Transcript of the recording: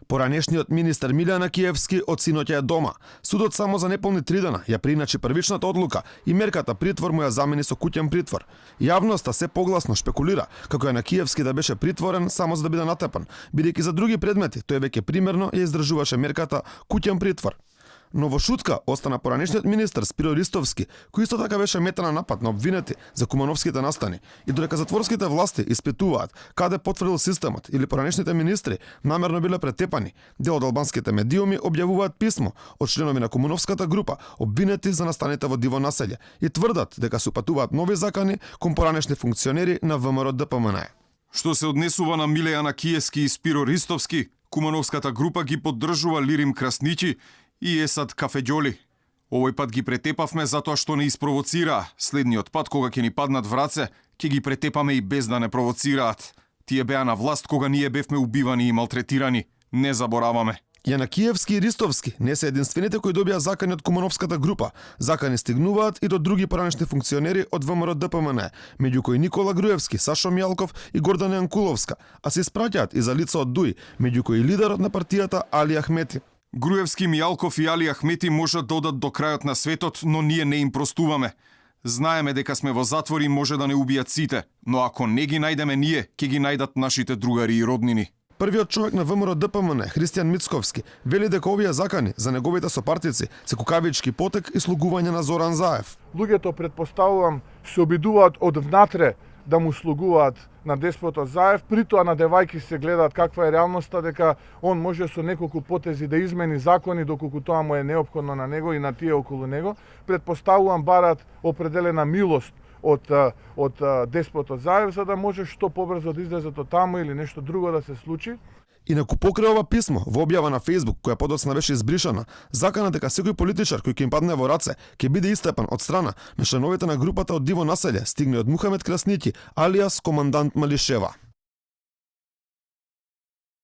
Поранешниот министер Милјана Киевски од синоќа е дома. Судот само за неполни 3 дена ја приначи првичната одлука и мерката притвор му ја замени со куќен притвор. Јавноста се погласно шпекулира како е на Киевски да беше притворен само за да биде натепан, бидејќи за други предмети тој веќе примерно ја издржуваше мерката куќен притвор. Но во шутка остана поранешниот министер Спиро Ристовски, кој исто така беше мета на напад на обвинети за кумановските настани. И додека затворските власти испитуваат каде потврдил системот или поранешните министри намерно биле претепани, дел од албанските медиуми објавуваат писмо од членови на кумановската група обвинети за настаните во диво населје и тврдат дека се упатуваат нови закани кон поранешни функционери на ВМРО ДПМН. Што се однесува на Милејана Киевски и Спиро Ристовски, кумановската група ги поддржува Лирим Красничи и Есад Кафеѓоли. Овој пат ги претепавме затоа што не испровоцираа. Следниот пат кога ќе ни паднат враце, ќе ги претепаме и без да не провоцираат. Тие беа на власт кога ние бевме убивани и малтретирани. Не забораваме. Јана Киевски и Ристовски не се единствените кои добија закани од кумановската група. Закани стигнуваат и до други поранешни функционери од ВМРО ДПМН, меѓу кои Никола Груевски, Сашо Мјалков и Гордана Јанкуловска, а се испраќаат и за лица од ДУИ, меѓу кои лидерот на партијата Али Ахмети. Груевски, Мјалков и Али Ахмети можат да одат до крајот на светот, но ние не им простуваме. Знаеме дека сме во затвор и може да не убијат сите, но ако не ги најдеме ние, ќе ги најдат нашите другари и роднини. Првиот човек на ВМРО ДПМН, Христијан Мицковски, вели дека овие закани за неговите сопартици се кукавички потек и слугување на Зоран Заев. Луѓето, претпоставувам, се обидуваат од внатре да му слугуваат на деспотот Заев, притоа на девајки се гледаат каква е реалноста, дека он може со неколку потези да измени закони доколку тоа му е неопходно на него и на тие околу него. Претпоставувам барат определена милост од деспотот Заев, за да може што побрзо да излезат од таму или нешто друго да се случи. Инаку покрај ова писмо во објава на Facebook, која подоцна беше избришана, закана дека секој политичар кој ќе им падне во раце ќе биде истепан од страна на членовите на групата од диво населје, стигне од Мухамед Красничи, алијас командант Малишева.